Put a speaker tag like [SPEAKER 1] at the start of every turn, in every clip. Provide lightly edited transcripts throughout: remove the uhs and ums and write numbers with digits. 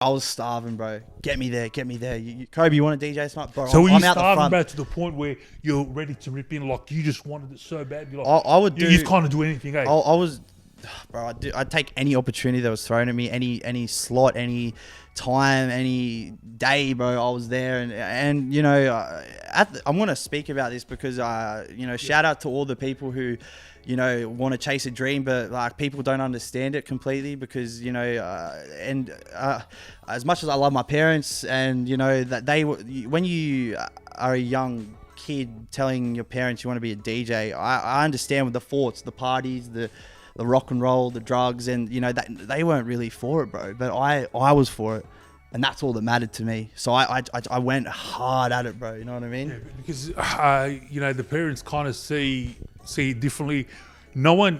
[SPEAKER 1] I was starving, bro. Get me there. Coby, you want to DJ tonight, bro?
[SPEAKER 2] So were you
[SPEAKER 1] I'm out the
[SPEAKER 2] starving,
[SPEAKER 1] front.
[SPEAKER 2] bro, to the point where you're ready to rip in, like you just wanted it so bad? You're like,
[SPEAKER 1] I would do.
[SPEAKER 2] You'd kind of do anything, eh?
[SPEAKER 1] I was, bro. I'd take any opportunity that was thrown at me, any slot, any time, any day, bro. I was there, and you know, I'm gonna speak about this because you know, shout out to all the people who, you know, want to chase a dream, but like people don't understand it completely because, you know, as much as I love my parents, and you know that when you are a young kid telling your parents you want to be a DJ, I understand with the thoughts, the parties, the rock and roll, the drugs, and you know that they weren't really for it, bro. But I was for it, and that's all that mattered to me. So I went hard at it, bro. You know what I mean?
[SPEAKER 2] Yeah, because you know, the parents kind of see it differently. No one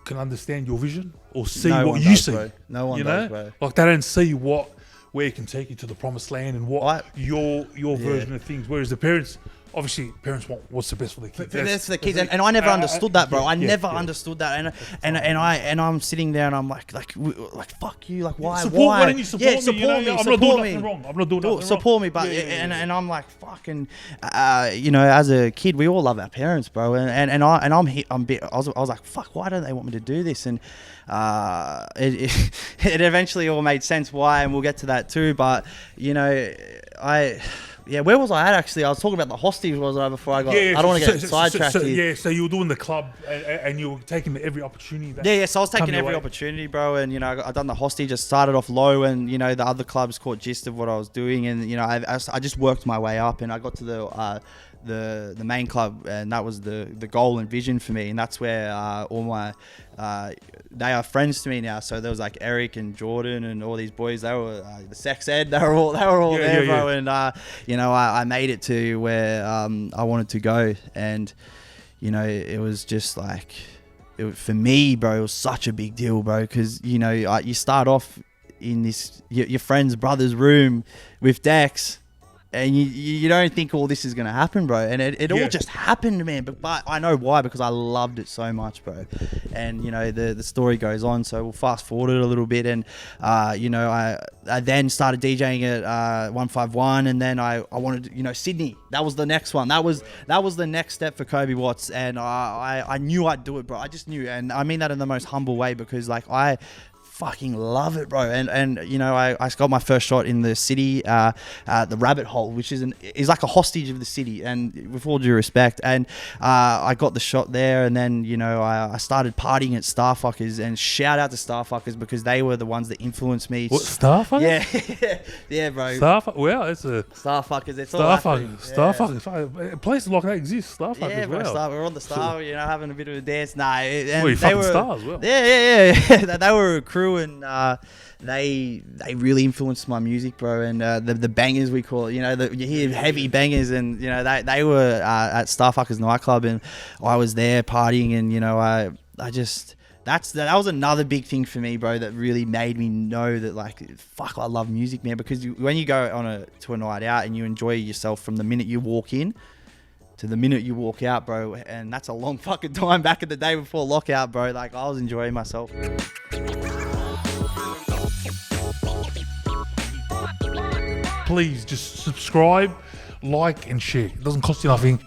[SPEAKER 2] can understand your vision or see what you see.
[SPEAKER 1] Bro. No one does, bro.
[SPEAKER 2] Like they don't see where it can take you to the promised land and what your version of things. Whereas the parents, obviously, parents want what's the best for their kids.
[SPEAKER 1] That's for the kids, and I never understood that, bro. I never understood that, and I'm sitting there and I'm like fuck you, like why?
[SPEAKER 2] Why don't you support me?
[SPEAKER 1] Support me.
[SPEAKER 2] I'm not doing nothing wrong. I'm not doing nothing wrong.
[SPEAKER 1] Support me, but and I'm like fucking, you know, as a kid, we all love our parents, bro, and I was like fuck, why don't they want me to do this? And it eventually all made sense why, and we'll get to that too. But you know, where was I at actually? I was talking about the hosties, wasn't I, before I got... I don't want to get sidetracked here.
[SPEAKER 2] Yeah, so you were doing the club and you were taking every opportunity.
[SPEAKER 1] So I was taking every opportunity, bro. And, you know, I done the hostie, just started off low, and, you know, the other clubs caught gist of what I was doing. And, you know, I just worked my way up, and I got to the main club, and that was the goal and vision for me. And that's where all my... they are friends to me now. So there was like Eric and Jordan and all these boys. They were the sex ed. They were all there, bro. And you know, I made it to where I wanted to go, and you know, it was just like for me, bro. It was such a big deal, bro, because you know, you start off in this your friend's brother's room with decks. And you don't think all this is going to happen, bro. And it all just happened, man. But I know why, because I loved it so much, bro. And, you know, the story goes on. So we'll fast forward it a little bit. And, you know, I then started DJing at 151. And then I wanted, you know, Sydney. That was the next one. That was the next step for Coby Watts. And I knew I'd do it, bro. I just knew. And I mean that in the most humble way, because, like, I fucking love it, bro. And you know, I got my first shot in the city, the Rabbit Hole, which is like a hostage of the city, and with all due respect. And I got the shot there, and then, you know, I started partying at Starfuckers, and shout out to Starfuckers, because they were the ones that influenced me.
[SPEAKER 2] What, Starfuckers?
[SPEAKER 1] Yeah, bro.
[SPEAKER 2] Well, it's a
[SPEAKER 1] Starfuckers. It's
[SPEAKER 2] Starfuckers. A place like that exists. Starfuckers.
[SPEAKER 1] Yeah, bro.
[SPEAKER 2] Wow.
[SPEAKER 1] We're on the Star, you know, having a bit of a dance. Nah,
[SPEAKER 2] and you fucking Stars, well.
[SPEAKER 1] Yeah. They were a crew. And they really influenced my music, bro. And the bangers, we call it, you know, you hear heavy bangers, and you know, they were at Starfuckers nightclub, and I was there partying, and you know, I just that was another big thing for me, bro, that really made me know that, like, fuck, I love music, man. Because when you go to a night out and you enjoy yourself from the minute you walk in to the minute you walk out, bro, and that's a long fucking time. Back in the day before lockout, bro, like, I was enjoying myself.
[SPEAKER 2] Please just subscribe, like, and share. It doesn't cost you nothing.